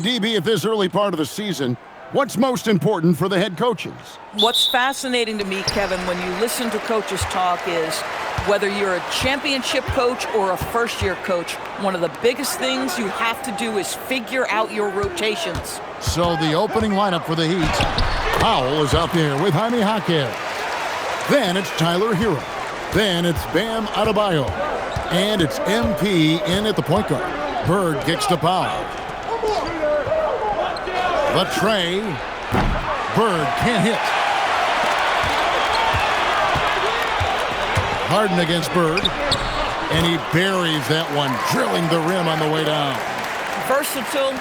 DB, at this early part of the season, what's most important for the head coaches? What's fascinating to me, Kevin, when you listen to coaches talk is whether you're a championship coach or a first-year coach, one of the biggest things you have to do is figure out your rotations. So the opening lineup for the Heat. Powell is out there with Jaime Jaquez. Then it's Tyler Hero. Then it's Bam Adebayo. And it's MP in at the point guard. Bird kicks to Powell. The tray. Bird can't hit. Harden against Bird. And he buries that one, drilling the rim on the way down. Versatile,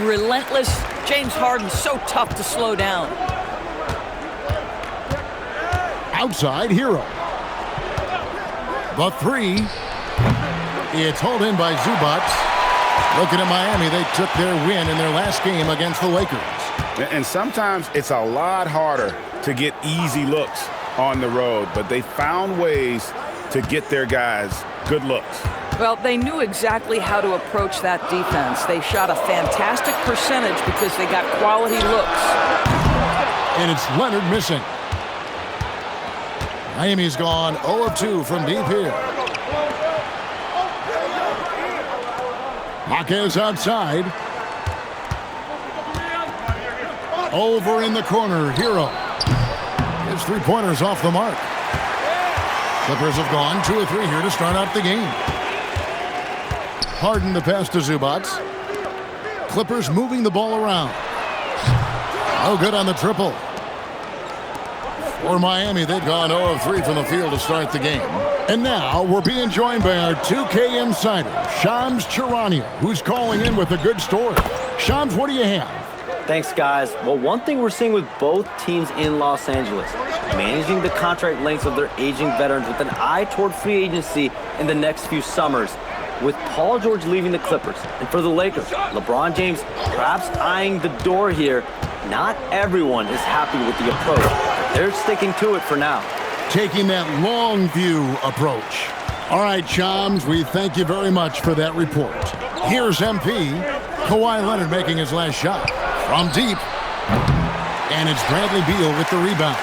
relentless. James Harden so tough to slow down. Outside, Hero. The three. It's hauled in by Zubac. Looking at Miami, they took their win in their last game against the Lakers. And sometimes it's a lot harder to get easy looks on the road, but they found ways to get their guys good looks. Well, they knew exactly how to approach that defense. They shot a fantastic percentage because they got quality looks. And it's Leonard missing. Miami's gone 0 of 2 from deep here. Jaquez outside. Over in the corner, Hero. His three-pointers off the mark. Clippers have gone 2 of 3 here to start out the game. Harden the pass to Zubac. Clippers moving the ball around. No good on the triple. For Miami, they've gone 0 of 3 from the field to start the game. And now we're being joined by our 2K insider, Shams Charania, who's calling in with a good story. Shams, what do you have? Thanks, guys. Well, one thing we're seeing with both teams in Los Angeles, managing the contract lengths of their aging veterans with an eye toward free agency in the next few summers. With Paul George leaving the Clippers, and for the Lakers, LeBron James perhaps eyeing the door here, not everyone is happy with the approach. They're sticking to it for now. Taking that long view approach. All right, Shams, we thank you very much for that report. Here's MP. Kawhi Leonard making his last shot from deep. And it's Bradley Beal with the rebound.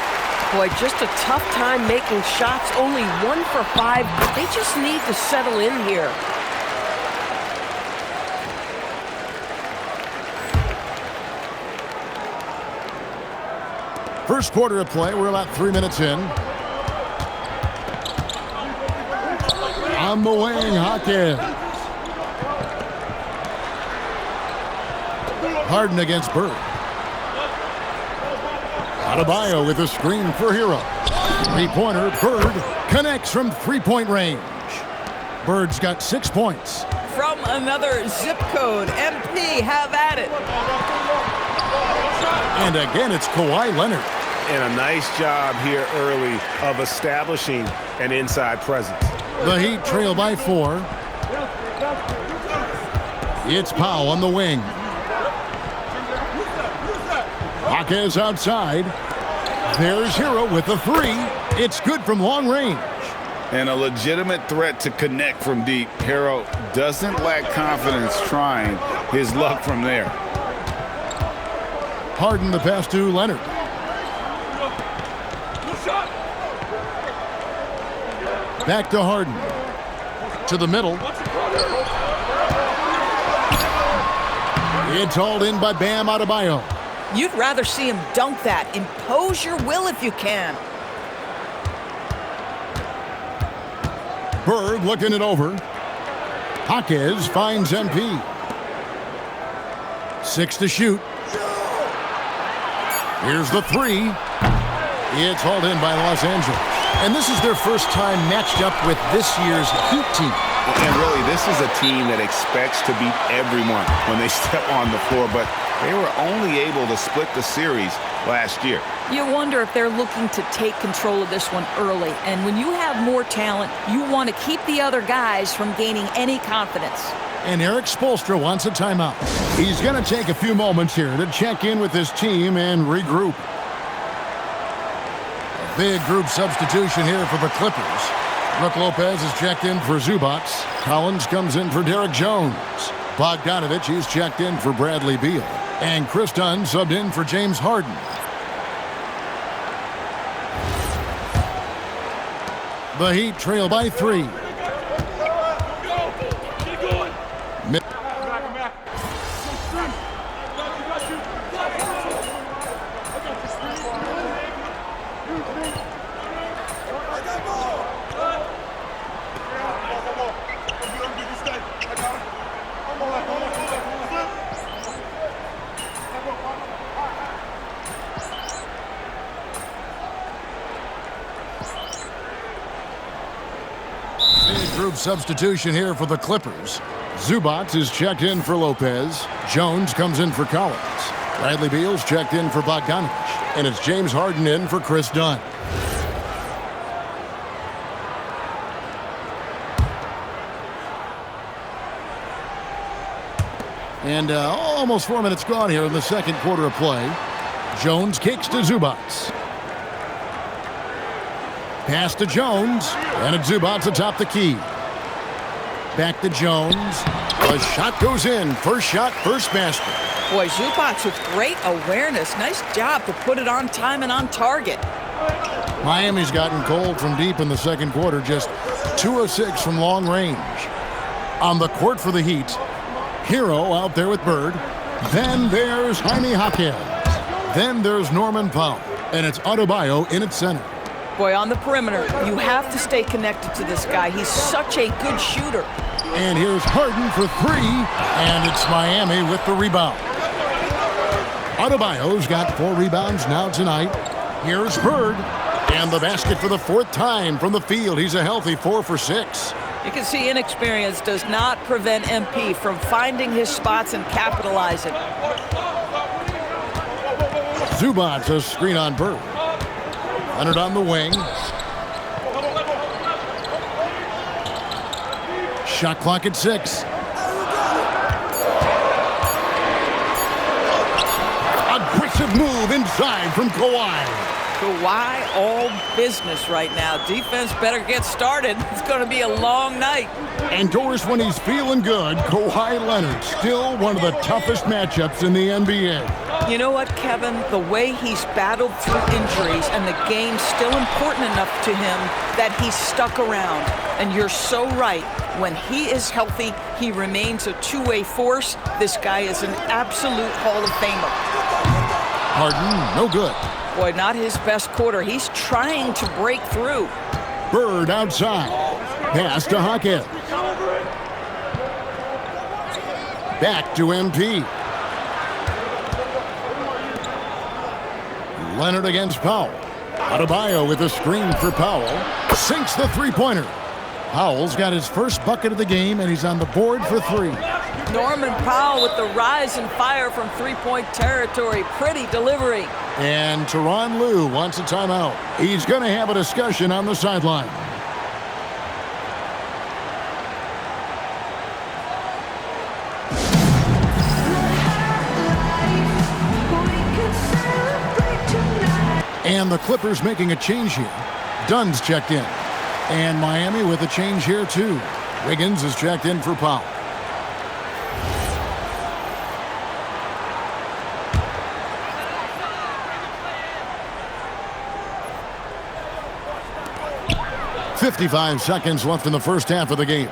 Boy, just a tough time making shots. Only 1 for 5. They just need to settle in here. First quarter of play, we're about 3 minutes in. On the wing, Jaquez. Harden against Bird. Adebayo with a screen for Hero. Three-pointer, Bird connects from three-point range. Bird's got 6 points. From another zip code, MP, have at it. And again, it's Kawhi Leonard. And a nice job here early of establishing an inside presence. The Heat trail by 4. It's Powell on the wing. Jaquez outside. There's Hero with the 3. It's good from long range. And a legitimate threat to connect from deep. Hero doesn't lack confidence trying his luck from there. Harden the pass to Leonard. Back to Harden. To the middle. It's hauled in by Bam Adebayo. You'd rather see him dunk that. Impose your will if you can. Bird looking it over. Jaquez finds MP. 6 to shoot. Here's the 3. It's hauled in by Los Angeles. And this is their first time matched up with this year's Heat team. And really, this is a team that expects to beat everyone when they step on the floor, but they were only able to split the series last year. You wonder if they're looking to take control of this one early. And when you have more talent, you want to keep the other guys from gaining any confidence. And Eric Spoelstra wants a timeout. He's going to take a few moments here to check in with his team and regroup. A big group substitution here for the Clippers. Brook Lopez is checked in for Zubac. Collins comes in for Derek Jones. Bogdanovich is checked in for Bradley Beal. And Chris Dunn subbed in for James Harden. The Heat trail by 3. Group substitution here for the Clippers. Zubac is checked in for Lopez. Jones comes in for Collins. Bradley Beal's checked in for Bogdanovich. And it's James Harden in for Chris Dunn. And almost 4 minutes gone here in the second quarter of play. Jones kicks to Zubac. Pass to Jones, and it's Zubac atop the key. Back to Jones. The shot goes in. First shot, first basket. Boy, Zubac with great awareness. Nice job to put it on time and on target. Miami's gotten cold from deep in the second quarter, just 2 of 6 from long range. On the court for the Heat, Hero out there with Bird. Then there's Jaime Jaquez. Then there's Norman Powell, and it's Adebayo in its center. Boy, on the perimeter, you have to stay connected to this guy. He's such a good shooter. And here's Harden for 3, and it's Miami with the rebound. Adebayo's got 4 rebounds now tonight. Here's Bird, and the basket for the 4th time from the field. He's a healthy 4 for 6. You can see inexperience does not prevent MP from finding his spots and capitalizing. Zubac, a screen on Bird. Leonard on the wing. Shot clock at 6. Aggressive move inside from Kawhi. Kawhi all business right now. Defense better get started. It's going to be a long night. And Doris, when he's feeling good, Kawhi Leonard, still one of the toughest matchups in the NBA. You know what, Kevin? The way he's battled through injuries and the game's still important enough to him that he's stuck around. And you're so right. When he is healthy, he remains a two-way force. This guy is an absolute Hall of Famer. Harden, no good. Boy, not his best quarter. He's trying to break through. Bird outside. Pass to Jaquez. Back to MP. Leonard against Powell. Adebayo with a screen for Powell. Sinks the three-pointer. Powell's got his first bucket of the game, and he's on the board for 3. Norman Powell with the rise and fire from three-point territory. Pretty delivery. And Tyronn Lue wants a timeout. He's going to have a discussion on the sideline. And the Clippers making a change here. Dunn's checked in. And Miami with a change here too. Wiggins is checked in for Powell. .55 seconds left in the first half of the game.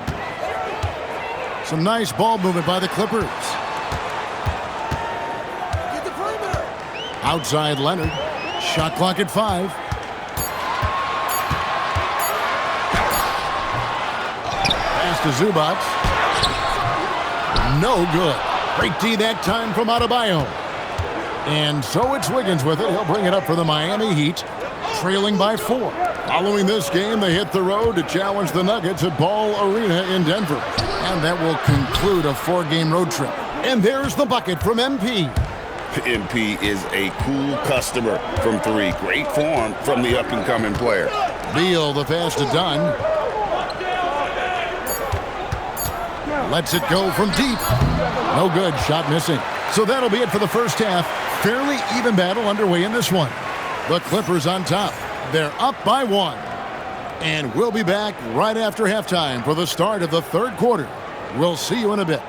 Some nice ball movement by the Clippers. Outside Leonard. Shot clock at 5. Pass to Zubac. No good. Great D that time from Adebayo. And so it's Wiggins with it. He'll bring it up for the Miami Heat, trailing by 4. Following this game, they hit the road to challenge the Nuggets at Ball Arena in Denver. And that will conclude a 4-game road trip. And there's the bucket from MP. MP is a cool customer from 3. Great form from the up-and-coming player. Beal, the pass to Dunn. Lets it go from deep. No good. Shot missing. So that'll be it for the first half. Fairly even battle underway in this one. The Clippers on top. They're up by 1. And we'll be back right after halftime for the start of the third quarter. We'll see you in a bit.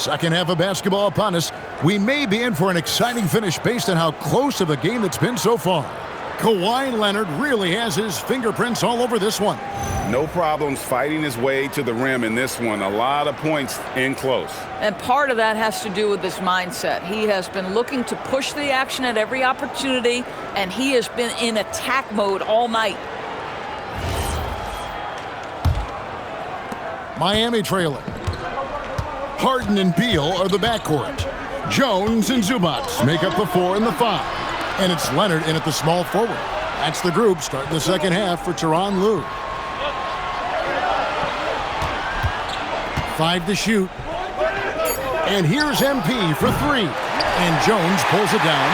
Second half of basketball upon us. We may be in for an exciting finish based on how close of a game it's been so far. Kawhi Leonard really has his fingerprints all over this one. No problems fighting his way to the rim in this one. A lot of points in close. And part of that has to do with his mindset. He has been looking to push the action at every opportunity, and he has been in attack mode all night. Miami trailing. Harden and Beal are the backcourt. Jones and Zubac make up the 4 and the 5. And it's Leonard in at the small forward. That's the group starting the second half for Tyronn Lue. 5 to shoot. And here's MP for 3. And Jones pulls it down.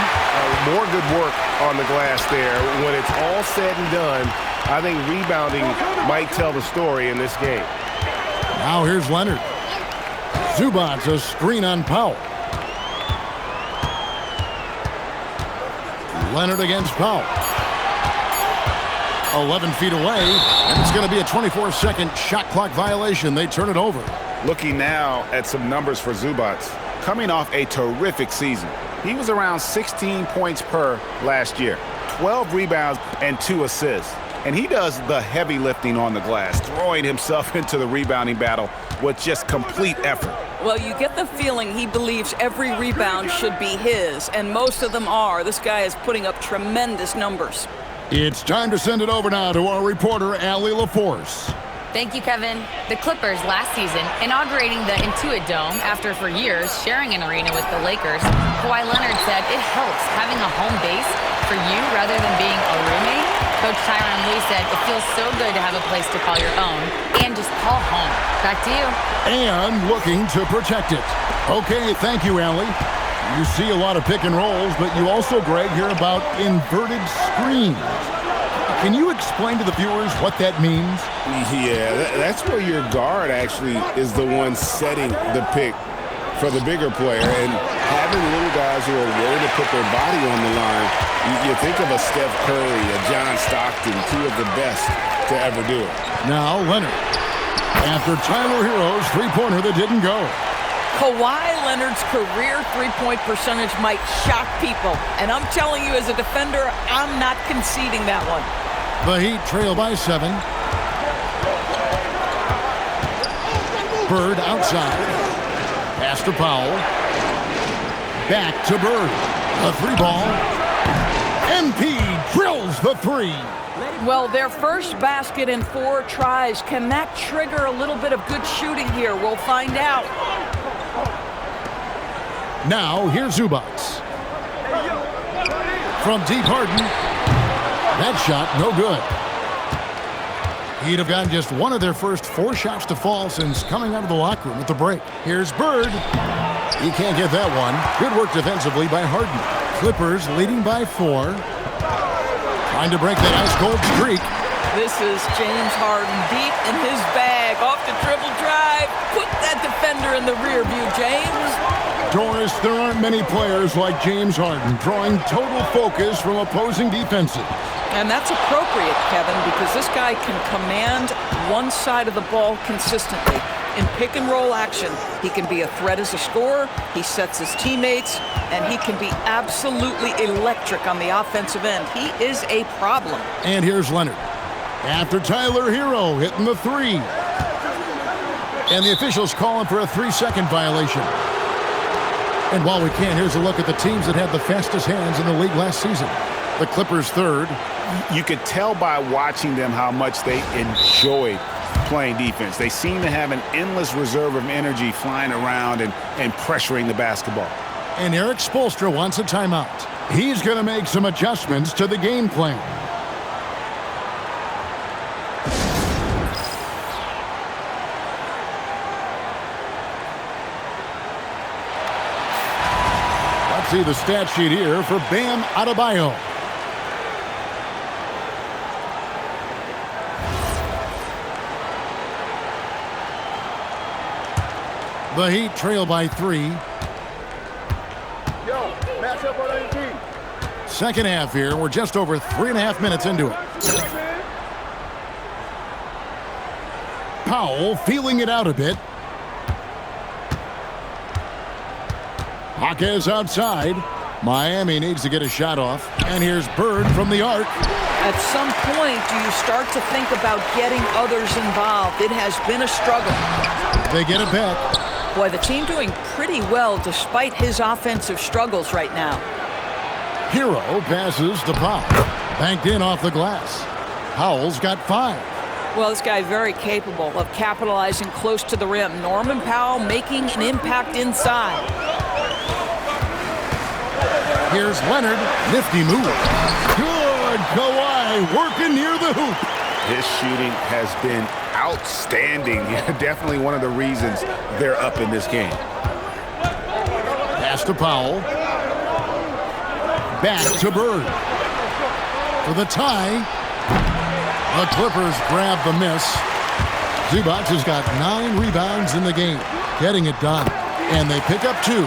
More good work on the glass there. When it's all said and done, I think rebounding might tell the story in this game. Now here's Leonard. Zubac a screen on Powell. Leonard against Powell. 11 feet away, and it's going to be a 24-second shot clock violation. They turn it over. Looking now at some numbers for Zubac. Coming off a terrific season. He was around 16 points per last year. 12 rebounds and 2 assists. And he does the heavy lifting on the glass, throwing himself into the rebounding battle with just complete effort. Well, you get the feeling he believes every rebound should be his, and most of them are. This guy is putting up tremendous numbers. It's time to send it over now to our reporter, Allie LaForce. Thank you, Kevin. The Clippers last season inaugurating the Intuit Dome after for years sharing an arena with the Lakers. Kawhi Leonard said it helps having a home base for you rather than being a roommate. Coach Tyronn Lue said it feels so good to have a place to call your own and just call home. Back to you. And looking to protect it. Okay, thank you, Allie. You see a lot of pick and rolls, but you also, Greg, hear about inverted screens. Can you explain to the viewers what that means? Yeah, that's where your guard actually is the one setting the pick for the bigger player. And having little guys who are willing to put their body on the line, you think of a Steph Curry, a John Stockton, 2 of the best to ever do it. Now Leonard. After Tyler Hero's three-pointer that didn't go. Kawhi Leonard's career three-point percentage might shock people. And I'm telling you, as a defender, I'm not conceding that one. The Heat trail by 7. Bird outside. Pass to Powell. Back to Bird. The 3-ball. MP drills the 3. Well, their first basket in 4 tries. Can that trigger a little bit of good shooting here? We'll find out. Now, here's Zubac. From deep, Harden. That shot, no good. He'd have gotten just one of their first 4 shots to fall since coming out of the locker room at the break. Here's Bird. He can't get that one. Good work defensively by Harden. Clippers leading by 4. Trying to break that ice-cold streak. This is James Harden deep in his bag. Off the dribble drive. Put that defender in the rear view, James. Doris, there aren't many players like James Harden, drawing total focus from opposing defenses. And that's appropriate, Kevin, because this guy can command one side of the ball consistently. In pick-and-roll action, he can be a threat as a scorer, he sets his teammates, and he can be absolutely electric on the offensive end. He is a problem. And here's Leonard. After Tyler Hero hitting the 3. And the officials calling for a 3-second violation. And while we can, here's a look at the teams that had the fastest hands in the league last season. The Clippers 3rd. You could tell by watching them how much they enjoyed playing defense. They seem to have an endless reserve of energy flying around and pressuring the basketball. And Eric Spoelstra wants a timeout. He's going to make some adjustments to the game plan. Let's see the stat sheet here for Bam Adebayo. The Heat trail by 3. Match up on 18. Second half here. We're just over 3.5 minutes into it. Powell feeling it out a bit. Jaquez outside. Miami needs to get a shot off. And here's Bird from the arc. At some point, do you start to think about getting others involved? It has been a struggle. They get it back. Boy, the team doing pretty well despite his offensive struggles right now. Hero passes to Powell. Banked in off the glass. Powell's got 5. Well, this guy very capable of capitalizing close to the rim. Norman Powell making an impact inside. Here's Leonard. Nifty move. Good. Kawhi working near the hoop. His shooting has been outstanding. Definitely one of the reasons they're up in this game. Pass to Powell. Back to Bird. For the tie. The Clippers grab the miss. Zubac has got 9 rebounds in the game. Getting it done. And they pick up 2.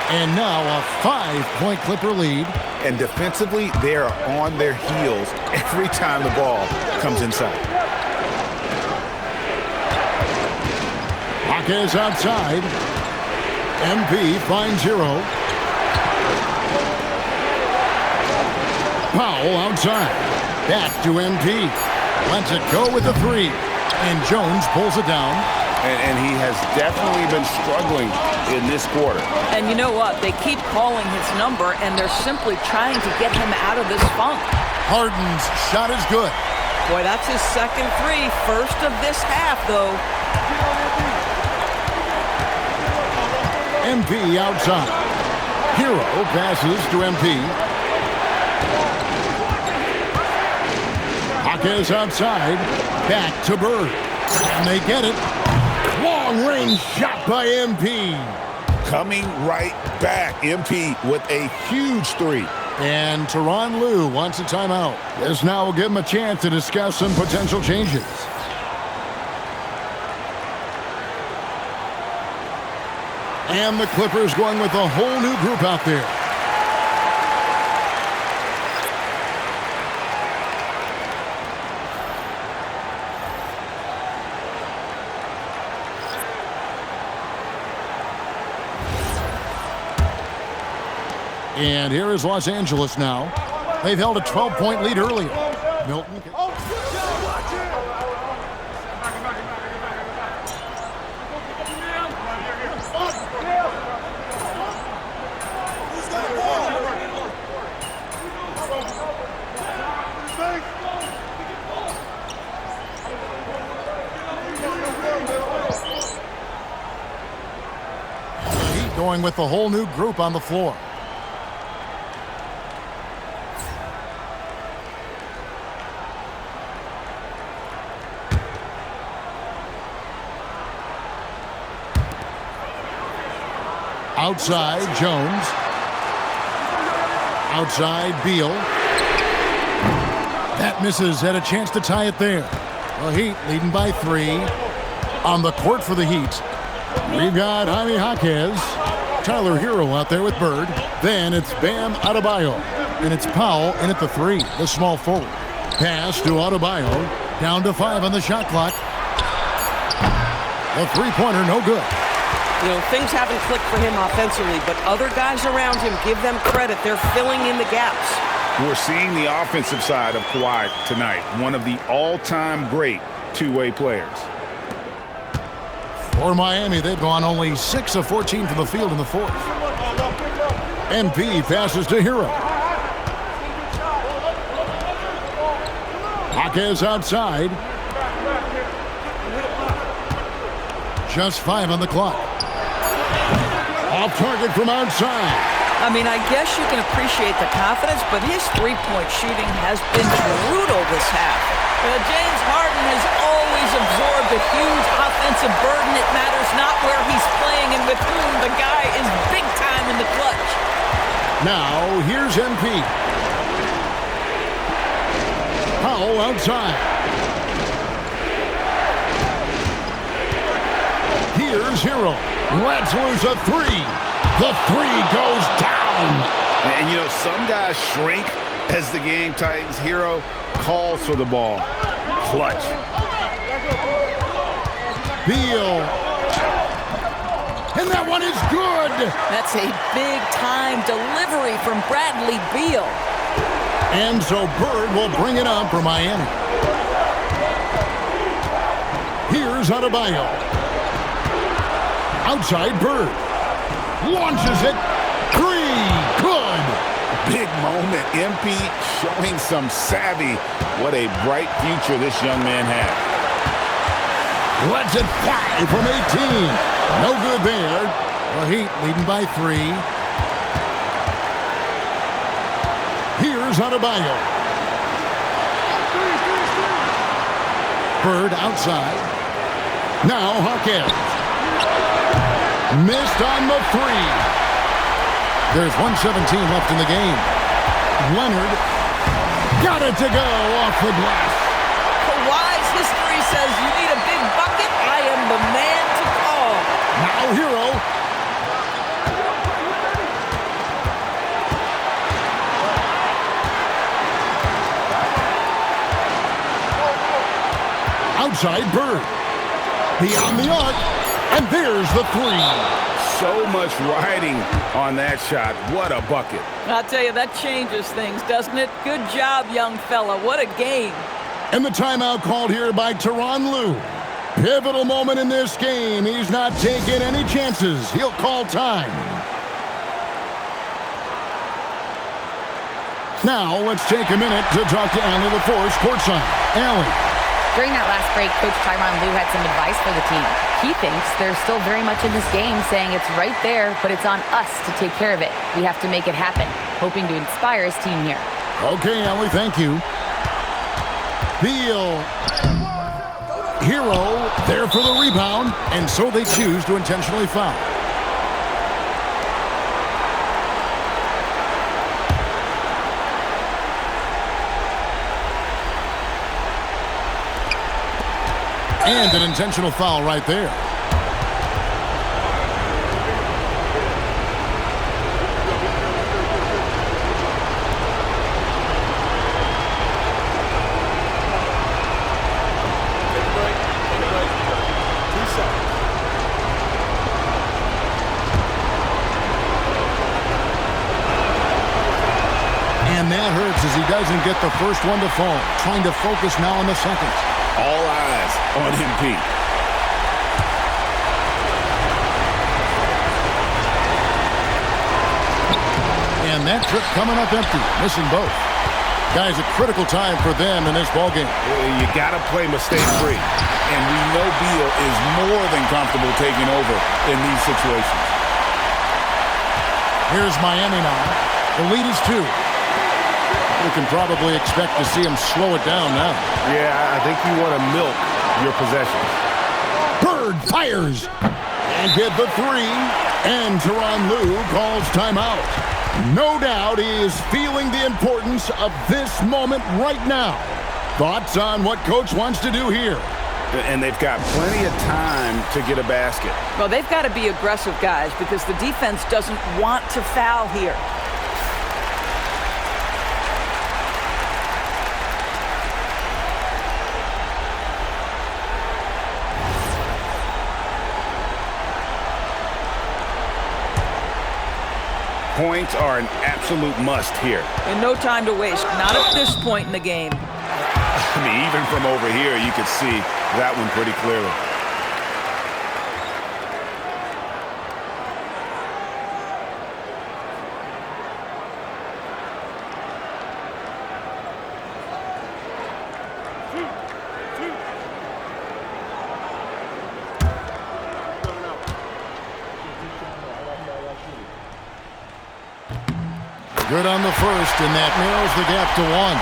And now a 5-point Clipper lead. And defensively, they are on their heels every time the ball comes inside. Jaquez outside. MP finds Hero. Powell outside. Back to MP. Lets it go with the 3. And Jones pulls it down. And he has definitely been struggling in this quarter. And you know what? They keep calling his number, and they're simply trying to get him out of this funk. Harden's shot is good. Boy, that's his second 3. First of this half, though. MP outside. Hero passes to MP. Jaquez outside. Back to Bird. And they get it. Long-range shot by MP. Coming right back. MP with a huge 3. And Tyronn Lue wants a timeout. This now will give him a chance to discuss some potential changes. And the Clippers going with a whole new group out there. And here is Los Angeles now. They've held a 12-point lead earlier. Milton. Heat going with the whole new group on the floor. Outside, Jones. Outside, Beal. That misses. Had a chance to tie it there. The Heat leading by 3. On the court for the Heat, we've got Jaime Jaquez. Tyler Hero out there with Bird. Then it's Bam Adebayo. And it's Powell in at the 3, the small forward. Pass to Adebayo. Down to 5 on the shot clock. The three-pointer, no good. You know, things haven't clicked for him offensively, but other guys around him, give them credit. They're filling in the gaps. We're seeing the offensive side of Kawhi tonight, one of the all-time great two-way players. For Miami, they've gone only 6 of 14 from the field in the 4th. MP passes to Hero. Jaquez outside. Just 5 on the clock. Off target from outside. I mean, I guess you can appreciate the confidence, but his three-point shooting has been brutal this half. James Harden has always absorbed a huge offensive burden. It matters not where he's playing and with whom. The guy is big time in the clutch. Now, here's MP. Powell outside. Here's Hero. Let's lose a 3. The 3 goes down. And, you know, some guys shrink as the game tightens. Hero calls for the ball. Clutch. Beal. and that one is good. That's a big-time delivery from Bradley Beal. And so Bird will bring it up for Miami. Here's Adebayo. Outside Bird. Launches it. Three. Good. Big moment. MP showing some savvy. What a bright future this young man has. Lets it fly from 18. No good there. The Heat leading by 3. Here's Adebayo. Bird outside. Now Hawkins. Missed on the 3. There's 1:17 left in the game. Leonard got it to go off the glass. Kawhi's history says you need a big bucket. I am the man to call. Now Hero. Outside Bird. Beyond the arc. And there's the 3. So much riding on that shot. What a bucket. I'll tell you, that changes things, doesn't it? Good job, young fella. What a game. And the timeout called here by Tyronn Lue. Pivotal moment in this game. He's not taking any chances. He'll call time. Now, let's take a minute to talk to Allie LaForce courtside. Allie. During that last break, Coach Tyronn Lue had some advice for the team. He thinks they're still very much in this game, saying it's right there, but it's on us to take care of it. We have to make it happen, hoping to inspire his team here. Okay, Allie, thank you. Beal. Hero there for the rebound, and so they choose to intentionally foul. And an intentional foul right there. And that hurts as he doesn't get the first one to fall. Trying to focus now on the second. All eyes on MP. And that trip coming up empty, missing both. Guys, a critical time for them in this ballgame. You got to play mistake-free. And we know Beal is more than comfortable taking over in these situations. Here's Miami now. The lead is 2. We can probably expect to see him slow it down now. Yeah, I think you want to milk your possessions. Bird fires and get the 3. And Tyronn Lue calls timeout. No doubt he is feeling the importance of this moment right now. Thoughts on what Coach wants to do here? And they've got plenty of time to get a basket. Well, they've got to be aggressive, guys, because the defense doesn't want to foul here. Points are an absolute must here. And no time to waste. Not at this point in the game. I mean, even from over here, you could see that one pretty clearly. Good on the first, and that narrows the gap to 1.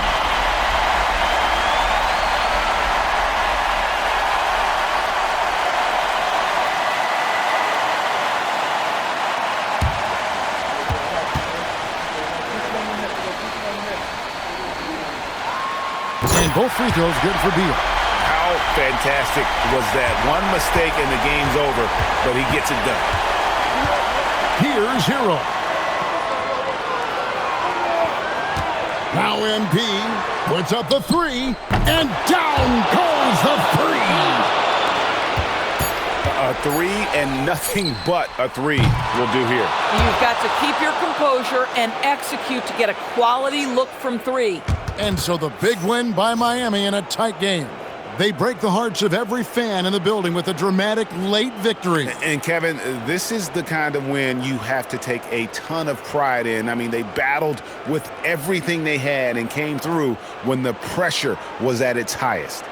And both free throws good for Beal. How fantastic was that? One mistake and the game's over, but he gets it done. Here's Hero. Now MP puts up the 3, and down goes the 3. A three and nothing but a three will do here. You've got to keep your composure and execute to get a quality look from three. And so the big win by Miami in a tight game. They break the hearts of every fan in the building with a dramatic late victory. And Kevin, this is the kind of win you have to take a ton of pride in. I mean, they battled with everything they had and came through when the pressure was at its highest.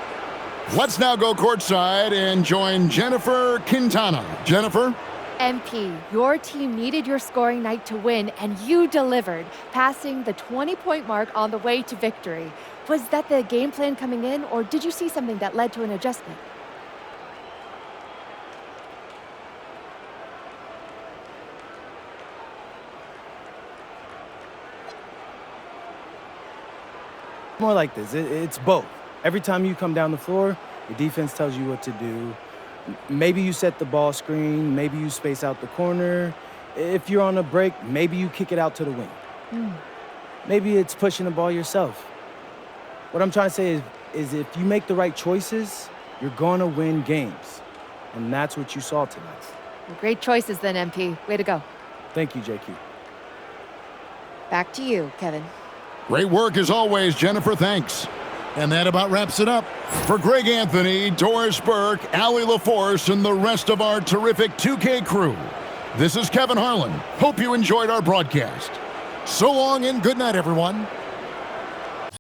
Let's now go courtside and join Jennifer Quintana. Jennifer? MP, your team needed your scoring night to win, and you delivered, passing the 20-point mark on the way to victory. Was that the game plan coming in, or did you see something that led to an adjustment? More like this. It's both. Every time you come down the floor, the defense tells you what to do. Maybe you set the ball screen. Maybe you space out the corner. If you're on a break, maybe you kick it out to the wing. Maybe it's pushing the ball yourself. What I'm trying to say is if you make the right choices, you're going to win games. And that's what you saw tonight. Well, great choices then, MP. Way to go. Thank you, JQ. Back to you, Kevin. Great work as always, Jennifer. Thanks. And that about wraps it up. For Greg Anthony, Doris Burke, Allie LaForce, and the rest of our terrific 2K crew, this is Kevin Harlan. Hope you enjoyed our broadcast. So long and good night, everyone.